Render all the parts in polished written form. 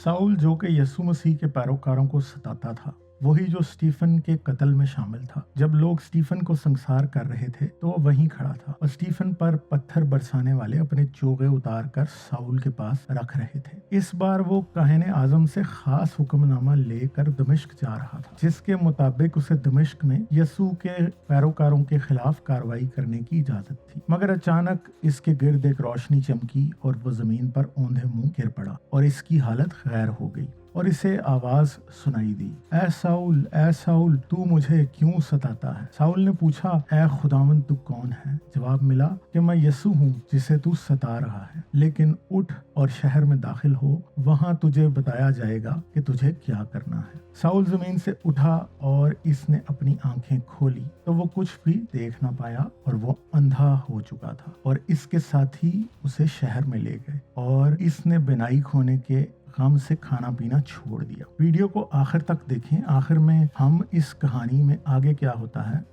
Saul जो कि यीशु मसीह के पैरोकारों को सताता था, वही जो स्टीफन के कत्ल में शामिल था। जब लोग स्टीफन को संसार कर रहे थे तो वो वहीं खड़ा था और स्टीफन पर पत्थर बरसाने वाले अपने चोगे उतार कर साउल के पास रख रहे थे। इस बार वो काहिने आजम से खास हुक्मनामा लेकर दमिश्क जा रहा था, जिसके मुताबिक उसे दमिश्क में यीशु के पैरोकारों के खिलाफ कार्रवाई करने की इजाजत थी। मगर अचानक इसके गिर्द एक रोशनी चमकी और वो जमीन पर औंधे मुंह गिर पड़ा और इसकी हालत गैर हो गई और इसे आवाज सुनाई दी, ऐ साउल तू मुझे क्यों सताता है। साउल ने पूछा, ऐ खुदावंद तू कौन है। जवाब मिला कि मैं यीशु हूँ जिसे तू सता रहा है, लेकिन उठ और शहर में दाखिल हो, वहाँ तुझे बताया जाएगा कि तुझे क्या करना है। साउल जमीन से उठा और इसने अपनी आंखें खोली तो वो कुछ भी देख ना पाया और वो अंधा हो चुका था और इसके साथी उसे शहर में ले गए और इसने बिनाई खोने के गम से खाना पीना छोड़ दिया। वीडियो को आखिर तक देखें, आखिर में हम इस कहानी में आगे क्या होता है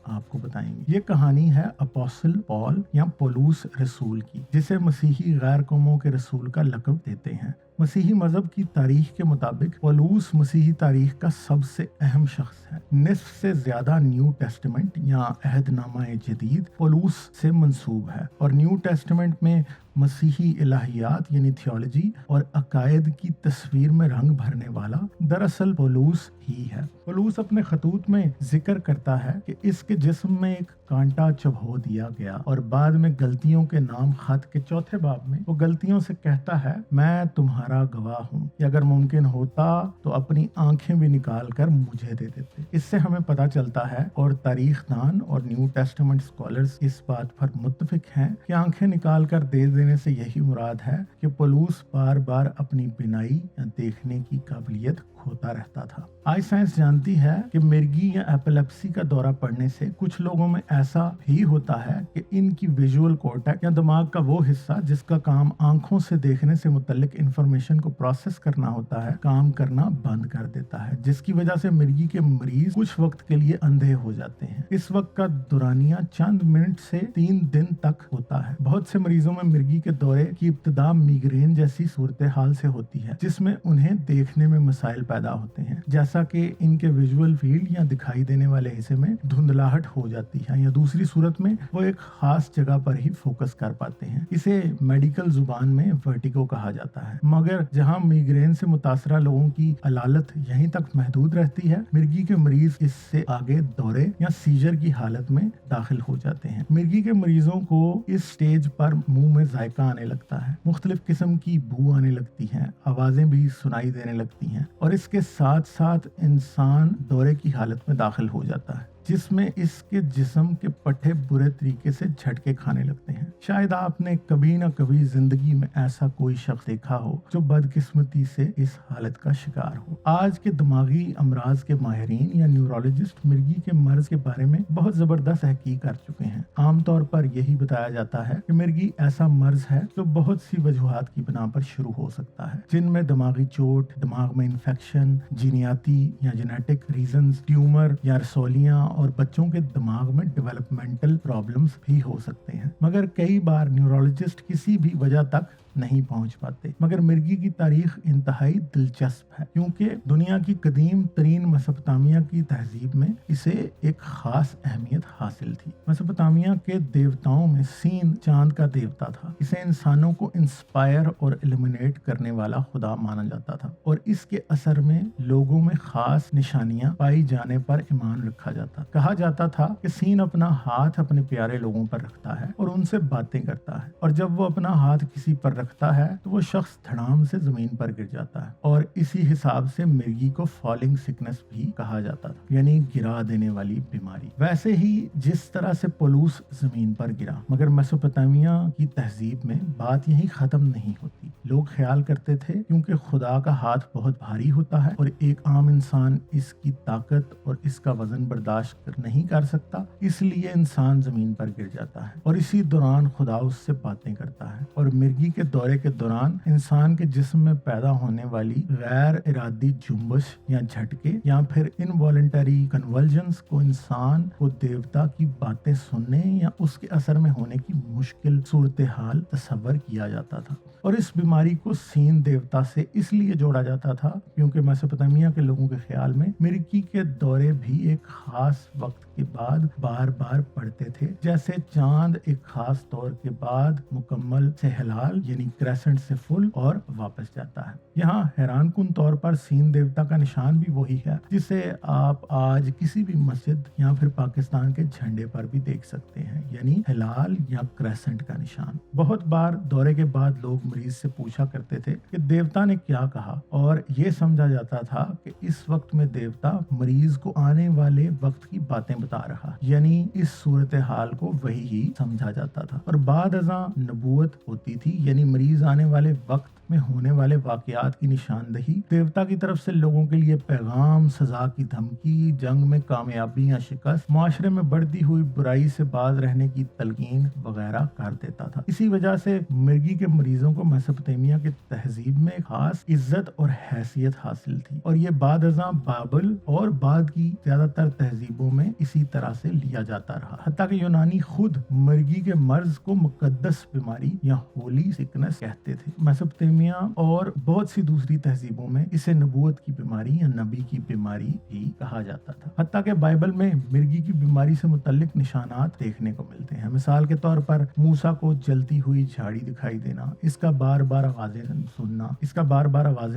आपको बताएंगे। ये कहानी है अपोस्टल पॉल या पौलुस रसूल की, जिसे मसीही गैर कौमों के रसूल का लक़ब देते हैं। मसीही मजहब की तारीख के मुताबिक पौलुस मसीही तारीख का सबसे अहम शख्स है। निस्फ से ज्यादा न्यू टेस्टमेंट या अहदनामा जदीद पौलुस से मंसूब है और न्यू टेस्टमेंट में मसीही इलाहियात यानी थियोलॉजी और अकायद की तस्वीर में रंग भरने वाला दरअसल पौलुस ही है। पौलुस अपने खतूत में जिक्र करता है कि इसके जिस्म में एक कांटा चबो दिया गया और बाद में गलतियों के नाम खत के चौथे बाब में वो गलतियों से कहता है, मैं तुम्हारा गवाह हूँ कि अगर मुमकिन होता तो अपनी आंखें भी निकाल कर मुझे दे देते। इससे हमें पता चलता है और तारीखदान और न्यू टेस्टामेंट स्कॉलर्स इस बात पर मुत्तफिक हैं कि आंखें निकाल कर दे देने से यही मुराद है कि पौलुस बार बार अपनी बिनाई या देखने की काबिलियत खोता रहता था। आज साइंस जानती है कि मिर्गी या एपिलेप्सी का दौरा पड़ने से कुछ लोगों में ऐसा भी होता है कि इनकी विजुअल कॉर्टेक्स या दिमाग का वो हिस्सा जिसका काम आंखों से देखने से मुतल्लिक इंफॉर्मेशन को प्रोसेस करना होता है, काम करना बंद कर देता है, जिसकी वजह से मिर्गी के मरीज कुछ वक्त के लिए अंधे हो जाते हैं। इस वक्त का दौरानिया चंद मिनट से 3 दिन तक होता है। बहुत से मरीजों में मिर्गी के दौरे की इब्तिदा मिग्रेन जैसी सूरत हाल से होती है, जिसमें उन्हें देखने में मसाइल पैदा होते हैं, जैसा कि इनके विजुअल फील्ड या दिखाई देने वाले हिस्से में धुंधलाहट हो जाती है या दूसरी सूरत में वो एक खास जगह पर ही फोकस कर पाते हैं। इसे मेडिकल जुबान में वर्टिगो कहा जाता है। मगर जहां मिग्रेन से मुतासरा लोगों की अलालत यहीं तक महदूद रहती है, मिर्गी के मरीज इससे आगे दौरे या सीजर की हालत में दाखिल हो जाते हैं। मिर्गी के मरीजों को इस स्टेज पर मुंह में जायका आने लगता है, मुख्तलिफ किस्म की बू आने लगती है, आवाजें भी सुनाई देने लगती हैं और इसके साथ साथ इंसान दौरे की हालत में दाखिल हो जाता है, जिसमें इसके जिस्म के पट्टे बुरे तरीके से झटके खाने लगते हैं। शायद आपने कभी ना कभी जिंदगी में ऐसा कोई शख्स देखा हो जो बदकिस्मती से इस हालत का शिकार हो। आज के दिमागी अमराज के माहिरीन या न्यूरोलॉजिस्ट मिर्गी के मर्ज के बारे में बहुत जबरदस्त तहकीक कर चुके हैं। आमतौर पर यही बताया जाता है कि मिर्गी ऐसा मर्ज है जो बहुत सी वजूहात की बिना पर शुरू हो सकता है, जिनमें दिमागी चोट, दिमाग में इन्फेक्शन, जीनियाती या जेनेटिक रीजंस, ट्यूमर या रसौलियां और बच्चों के दिमाग में डेवलपमेंटल प्रॉब्लम्स भी हो सकते हैं। मगर कई बार न्यूरोलॉजिस्ट किसी भी वजह तक नहीं पहुंच पाते। मगर मिर्गी की तारीख इंतहाई दिलचस्प है, क्योंकि दुनिया की कदीम तरीन मेसोपोटामिया की तहजीब में इसे एक खास अहमियत हासिल थी। मेसोपोटामिया के देवताओं में सीन चांद का देवता था। इसे इंसानों को इंस्पायर और इल्यूमिनेट करने वाला खुदा माना जाता था और इसके असर में लोगों में खास निशानियां पाई जाने पर ईमान रखा जाता। कहा जाता था कि सीन अपना हाथ अपने प्यारे लोगों पर रखता है और उनसे बातें करता है, और जब वो अपना हाथ किसी पर रखता है तो वो शख्स धड़ाम से जमीन पर गिर जाता है, और इसी हिसाब से मिर्गी को फॉलिंग सिकनेस भी कहा जाता था, यानी गिरा देने वाली बीमारी। वैसे ही जिस तरह से पौलुस जमीन पर गिरा, मगर मेसोपोटामिया की तहजीब में बात यही खत्म नहीं होती। लोग ख्याल करते थे क्योंकि खुदा का हाथ बहुत भारी होता है और एक आम इंसान इसकी ताकत और इसका वजन बर्दाश्त नहीं कर सकता, इसलिए इंसान जमीन पर गिर जाता है और इसी दौरान खुदा उससे बातें करता है और मिर्गी के दौरे के दौरान इंसान के जिस्म में पैदा होने वाली गैर इरादी जुम्बश या झटके या फिर इनवॉलंटरी कन्वल्जन्स को इंसान को देवता की बातें सुनने या उसके असर में होने की मुश्किल सूरत हाल तस्वर किया जाता था। और इस बीमारी को सीन देवता से इसलिए जोड़ा जाता था क्योंकि मेसोपोटामिया के लोगों के ख्याल में मिर्गी के दौरे भी एक खास वक्त के बाद बार बार पड़ते थे, जैसे चांद एक खास दौर के बाद मुकम्मल से हिलाल यानी क्रेसेंट से फुल और वापस जाता है। यहाँ हैरानकुन तौर पर सीन देवता का निशान भी वही है जिसे आप आज किसी भी मस्जिद या फिर पाकिस्तान के झंडे पर भी देख सकते हैं, यानी हिलाल या क्रेसेंट का निशान। बहुत बार दौरे के बाद लोग मरीज से पूछा करते थे कि देवता ने क्या कहा, और ये समझा जाता था कि इस वक्त में देवता मरीज को आने वाले वक्त की बातें बता रहा, यानी इस सूरत हाल को वही ही समझा जाता था। और बाद अज़ां नबूवत होती थी, यानी मरीज आने वाले वक्त में होने वाले वाकयात की निशानदही, देवता की तरफ से लोगों के लिए पैगाम, सजा की धमकी, जंग में कामयाबी या शिकस्त, माशरे में बढ़ती हुई बुराई से बाज रहने की तलकीन वगैरह कर देता था। इसी वजह से मिर्गी के मरीजों को मेसोपोटामिया की तहजीब में खास इज्जत और हैसियत हासिल थी, और ये बाद अज़ां बाबल और बाद की ज्यादातर तहजीबों में इसी तरह से लिया जाता रहा। हत्ता कि यूनानी खुद मिर्गी के मर्ज को मुकद्दस बीमारी या होली सिकनेस कहते थे। मेसोपोटामिया और बहुत सी दूसरी तहजीबों में इसे नबूवत की बीमारी या नबी की बीमारी भी कहा जाता था। हत्ता कि बाइबल में मिर्गी की बीमारी से मुतल्लिक निशानात देखने को मिलते हैं। मिसाल के तौर पर मूसा को जलती हुई झाड़ी दिखाई देना, इसका बार बार आवाजें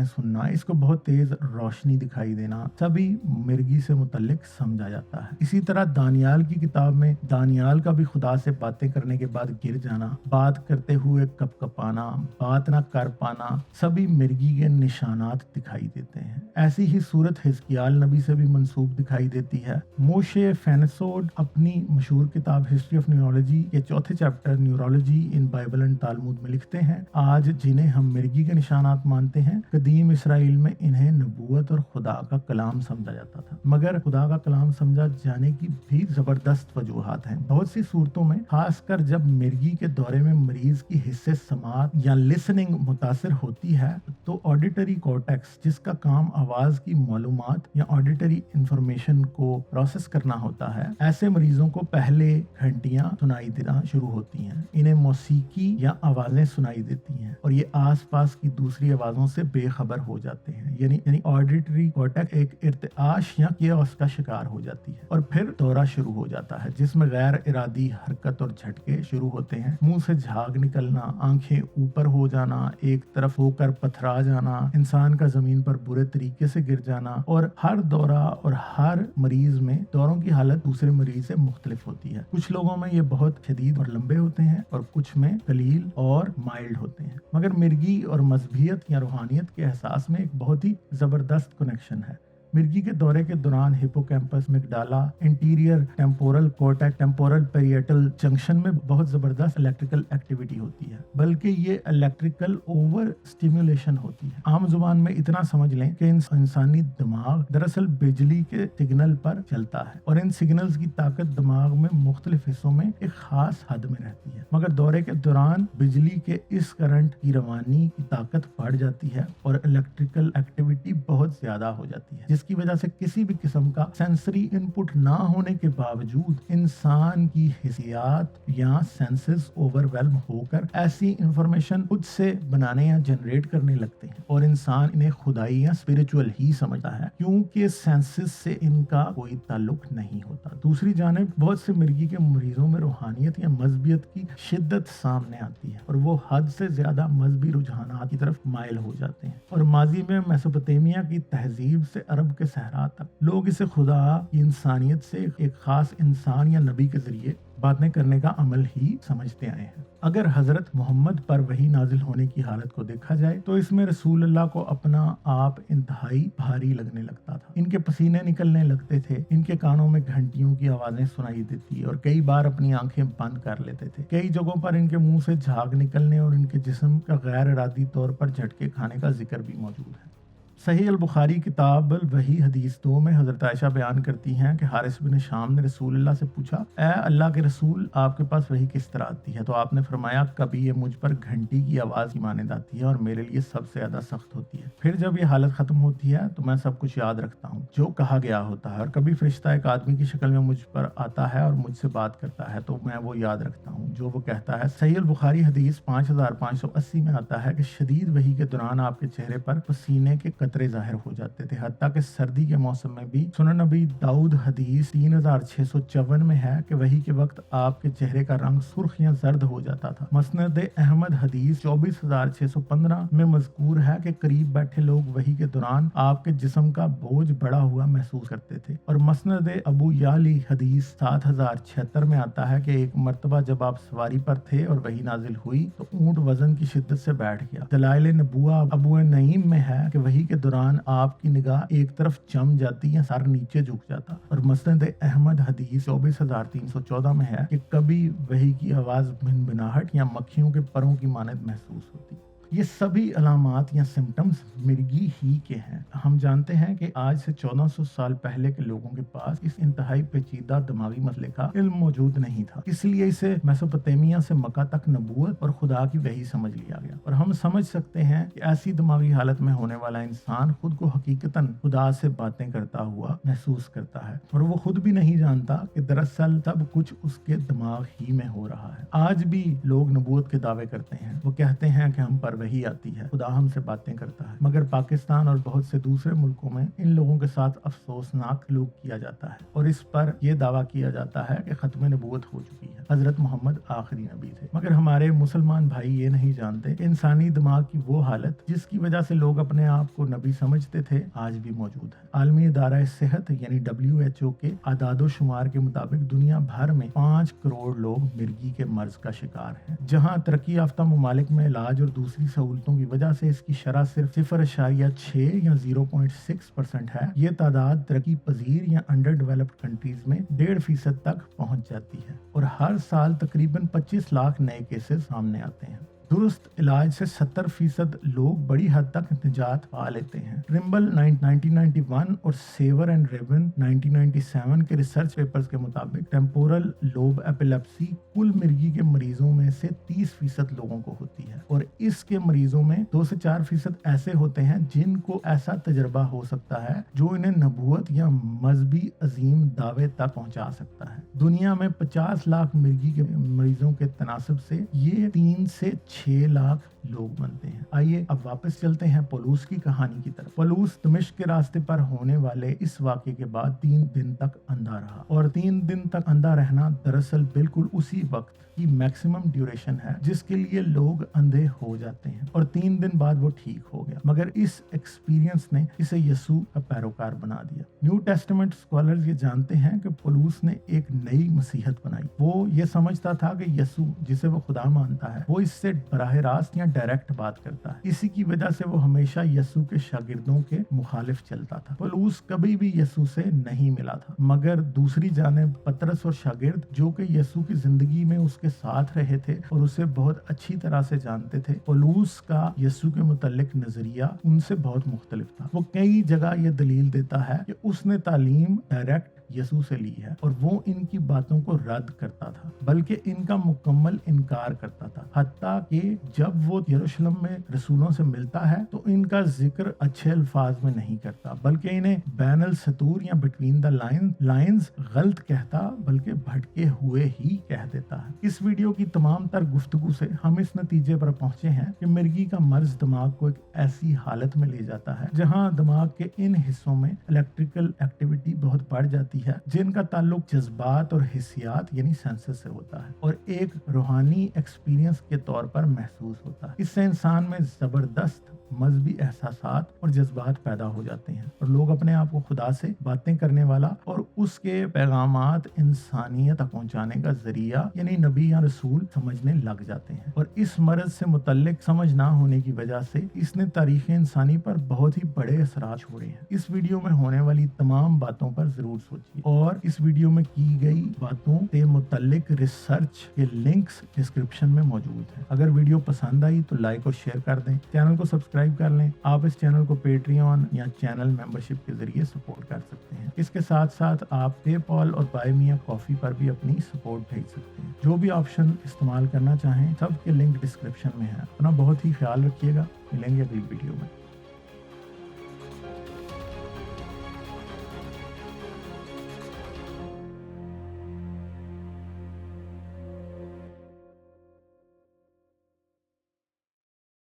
सुनना, इसको बहुत तेज रोशनी दिखाई देना, सभी मिर्गी से मुतल्लिक समझा जाता है। इसी तरह दानियाल की किताब में दानियाल का भी खुदा से बातें करने के बाद गिर जाना, बात करते हुए कपकपाना, बात ना कर पाना, सभी मिर्गी के निशानात दिखाई देते हैं। ऐसी ही सूरत हिजकियाल नबी से भी मंसूब दिखाई देती है। मोशे फेनेसोड अपनी मशहूर किताब हिस्ट्री ऑफ न्यूरोलॉजी के चौथे chapter neurology in Bible and Talmud में लिखते हैं, आज जिन्हें हम मिर्गी के निशानात मानते हैं, कदीम इसराइल में इन्हें नबूवत और खुदा का कलाम समझा जाता था। मगर खुदा का कलाम समझा जाने की भी जबरदस्त वजूहात हैं। बहुत सी सूरतों में, खासकर जब मिर्गी के दौरे में मरीज की हिस्से समात या लिसनिंग मुतासिर होती है, तो ऑडिटरी कॉर्टेक्स, जिसका काम आवाज की मालूमात या ऑडिटरी इंफॉर्मेशन को प्रोसेस करना होता है, ऐसे मरीजों को पहले घंटियां सुनाई देना शुरू होती हैं। इन्हें मौसीकी या आवाजें सुनाई देती हैं और ये आसपास की दूसरी आवाजों से बेखबर हो जाते हैं, यानी ऑडिटरी कॉर्टेक्स एक इर्तिआश या कियोस का शिकार हो जाती है। और फिर दौरा शुरू हो जाता है जिसमें गैर इरादी हरकत और झटके शुरू होते हैं। मुंह से झाग निकलना, आंखें ऊपर हो जाना, एक तरफ होकर पथरा जाना, इंसान का जमीन पर बुरे तरीके से गिर जाना, और हर दौरा और हर मरीज में दौरों की हालत दूसरे मरीज से मुख्तलिफ होती है। कुछ लोगों में ये बहुत शदीद और लंबे होते हैं और कुछ में कलील और माइल्ड होते हैं। मगर मिर्गी और मजहबियत या रूहानियत के एहसास में एक बहुत ही जबरदस्त कनेक्शन है। मिर्गी के दौरे के दौरान hippocampus, amygdala, interior temporal cortex, temporal parietal junction में बहुत जबरदस्त इलेक्ट्रिकल एक्टिविटी होती है, बल्कि ये इलेक्ट्रिकल ओवर स्टिमुलेशन होती है। आम जुबान में इतना समझ लें कि इंसानी दिमाग दरअसल बिजली के सिग्नल पर चलता है और इन सिग्नल्स की ताकत दिमाग में मुख्तलिफ हिस्सों में एक खास हद में रहती है। मगर दौरे के दौरान बिजली के इस करंट की रवानी की ताकत बढ़ जाती है और इलेक्ट्रिकल एक्टिविटी बहुत ज्यादा हो जाती है, जिसकी वजह से किसी भी किस्म का सेंसरी इनपुट ना होने के बावजूद इंसान की हिस्सियात या सेंसेस ओवरवेल्म होकर ऐसी इंफॉर्मेशन खुद से बनाने या जनरेट करने लगते हैं और इंसान इन्हें खुदाई या स्पिरिचुअल ही समझता है क्योंकि सेंसेस से इनका कोई ताल्लुक नहीं होता। दूसरी जानिब बहुत से मिर्गी के मरीजों में रूहानियत या मजहबियत की शिद्दत सामने आती है और वो हद से ज्यादा मजहबी रुझानात की तरफ माइल हो जाते हैं। और माजी में मेसोपोटामिया की तहजीब से अरब के सहरा तक लोग इसे खुदा की इंसानियत से एक खास इंसान या नबी के जरिए बातें करने का अमल ही समझते आए हैं। अगर हजरत मोहम्मद पर वही नाजिल होने की हालत को देखा जाए तो इसमें रसूल अल्लाह को अपना आप इंतहाई भारी लगने लगता था। इनके पसीने निकलने लगते थे, इनके कानों में घंटियों की आवाजें सुनाई देती और कई बार अपनी आंखें बंद कर लेते थे। कई जगहों पर इनके मुंह से झाग निकलने और इनके जिस्म का गैर इरादी तौर पर झटके खाने का जिक्र भी मौजूद है। صحیح البخاری किताब वही हदीस 2 में हजरत आयशा बयान करती हैं कि हारिस बिन शाम ने रसूल अल्लाह से पूछा, ऐ अल्लाह के रसूल, आपके पास वही किस तरह आती है? तो आपने फरमाया, कभी ये मुझ पर घंटी की आवाज़ की मानद आती है और मेरे लिए सबसे ज़्यादा सख्त होती है। फिर जब ये हालत ख़त्म होती है तो मैं सब कुछ याद रखता हूँ जो कहा गया होता है, और कभी फरिश्ता एक आदमी की शक्ल में मुझ पर आता है और मुझसे बात करता है तो मैं वो याद रखता हूँ जो वो कहता है। सही बुखारी हदीस 5580 में आता है कि शदीद वही के दौरान आपके चेहरे पर पसीने के कतरे जाहिर हो जाते थे, हत्ता कि सर्दी के मौसम में भी। सुनन नबी दाऊद हदीस 3654 में है कि वही के वक्त आपके चेहरे का रंग सुर्ख या जर्द हो जाता था। मसनद अहमद हदीस 24615 में मज़कूर है कि करीब बैठे लोग वही के दौरान आपके जिस्म का बोझ बढ़ा हुआ महसूस करते थे। और मसनद अबू याली हदीस 7076 में आता है कि एक मर्तबा जब आप सवारी पर थे और वही नाजिल हुई तो ऊंट वजन की शिद्दत से बैठ गया। दलाइल नबुआ अबू नईम में है कि वही के दौरान आपकी निगाह एक तरफ जम जाती या सर नीचे झुक जाता। और मसनद अहमद हदीस 24314 में है कि कभी वही की आवाज़ भिनभिनाहट या मक्खियों के परों की मानद महसूस होती। ये सभी अलामात या सिम्टम्स मिर्गी ही के हैं। हम जानते हैं कि आज से 1400 साल पहले के लोगों के पास इस इंतहाई पेचीदा दिमागी मसले का इल्म मौजूद नहीं था, इसलिए इसे मेसोपोटामिया से मक्का तक नबूवत और खुदा की वही समझ लिया गया। और हम समझ सकते हैं कि ऐसी दिमागी हालत में होने वाला इंसान खुद को हकीकतन खुदा से बातें करता हुआ महसूस करता है और वो खुद भी नहीं जानता कि दरअसल सब कुछ उसके दिमाग ही में हो रहा है। आज भी लोग नबूवत के दावे करते हैं, वो कहते हैं कि हम पर वही आती है, खुदा हमसे बातें करता है, मगर पाकिस्तान और बहुत से दूसरे मुल्कों में इन लोगों के साथ अफसोसनाक सलूक किया जाता है और इस पर यह दावा किया जाता है कि खत्म नबूवत हो चुकी है, हजरत मोहम्मद आखिरी नबी थे। मगर हमारे मुसलमान भाई ये नहीं जानते कि इंसानी दिमाग की वो हालत जिसकी वजह से लोग अपने आप को नबी समझते थे आज भी मौजूद है। आलमी इदारा सेहत यानी WHO के आदादो शुमार के मुताबिक दुनिया भर में 5 करोड़ लोग मिर्गी के मर्ज का शिकार हैं। जहाँ तरक्की याफ्ता ममालिक में इलाज और दूसरी सहूलतों की वजह से इसकी शरह सिर्फ 0.6 या 0.6% है, ये तादाद तरक्की पजीर या अंडर डेवलप्ड कंट्रीज में 1.5% तक पहुंच जाती है और हर साल तकरीबन 25 लाख नए केसेस सामने आते हैं। दुरुस्त इलाज से 70% लोग बड़ी हद तक निजात पा लेते हैं। ट्रिम्बल 1991 और सेवर एंड रेवन 1997 के रिसर्च पेपर्स के मुताबिक टेम्पोरल लोब एपिलेप्सी कुल मिर्गी के मरीजों में से 30% लोगों को होती है और इसके मरीजों में 2 से 4% ऐसे होते हैं जिनको ऐसा तजर्बा हो सकता है जो इन्हें नबूवत या मजहबी अजीम दावे तक पहुंचा सकता है। दुनिया में 50 लाख मिर्गी के मरीजों के तनासब से ये 3 से 6 लाख लोग बनते हैं। आइए अब वापस चलते हैं पलूस की कहानी की तरफ। पलूस दमिश्क के रास्ते पर होने वाले इस वाक़े के बाद 3 दिन तक अंधा रहा और 3 दिन तक अंधा रहना दरअसल बिल्कुल उसी वक्त की मैक्सिमम ड्यूरेशन है जिसके लिए लोग अंधे हो जाते हैं और 3 दिन बाद वो ठीक हो गया। मगर इस एक्सपीरियंस ने इसे यसू का पैरोकार बना दिया। न्यू टेस्टामेंट स्कॉलर्स ये जानते हैं कि पलूस ने एक नई मसीहत बनाई। वो ये समझता था कि यसू जिसे वो खुदा मानता है वो इससे बराह रास्त या डायरेक्ट बात करता है। इसी की वजह से वो हमेशा यसू के शागिर्दों के मुखालिफ चलता था। पलूस कभी भी यसू से नहीं मिला था, मगर दूसरी जानिब पतरस और शागिर्द जो कि यसू की जिंदगी में उसके साथ रहे थे और उसे बहुत अच्छी तरह से जानते थे, पलूस का यसू के मुतल्लिक नजरिया उनसे बहुत मुख्तलिफ था। वो कई जगह ये दलील देता है कि उसने तालीम डायरेक्ट यसू से ली है और वो इनकी बातों को रद्द करता था, बल्कि इनका मुकम्मल इनकार करता था। हत्ता कि जब वो यरूशलेम में रसूलों से मिलता है तो इनका जिक्र अच्छे अल्फाज में नहीं करता, बल्कि इन्हें बैनल सतूर या बिटवीन द लाइंस गलत कहता, बल्कि भटके हुए ही कह देता है। इस वीडियो की तमाम तर गुफ्तगू से हम इस नतीजे पर पहुंचे हैं कि मिर्गी का मर्ज दिमाग को एक ऐसी हालत में ले जाता है जहां दिमाग के इन हिस्सों में इलेक्ट्रिकल एक्टिविटी बहुत बढ़ जाती है जिनका ताल्लुक जज्बात और हिस्सियात यानी सेंसेस से होता है और एक रूहानी एक्सपीरियंस के तौर पर महसूस होता है। इससे इंसान में जबरदस्त मजहबी एहसासात और जज्बात पैदा हो जाते हैं और लोग अपने आप को खुदा से बातें करने वाला और उसके पैगामात इंसानियत तक पहुंचाने का जरिया यानी नबी या रसूल समझने लग जाते हैं। और इस मर्ज से मुतल्लिक समझ ना होने की वजह से इसने तारीख इंसानी पर बहुत ही बड़े असरात छोड़े हैं। इस वीडियो में होने वाली तमाम बातों पर जरूर सोचिए और इस वीडियो में की गई बातों से मुतल्लिक रिसर्च के लिंक्स डिस्क्रिप्शन में मौजूद हैं। अगर वीडियो पसंद आई तो लाइक और शेयर कर दें, चैनल को सब्सक्राइब सब्सक्राइब कर लें। आप इस चैनल को पेट्रियन या चैनल मेंबरशिप के जरिए सपोर्ट कर सकते हैं। इसके साथ साथ आप पेपॉल और बाय मी अ कॉफी पर भी अपनी सपोर्ट भेज सकते हैं। जो भी ऑप्शन इस्तेमाल करना चाहें सबके लिंक डिस्क्रिप्शन में है। अपना बहुत ही ख्याल रखिएगा। मिलेंगे अगली वीडियो में।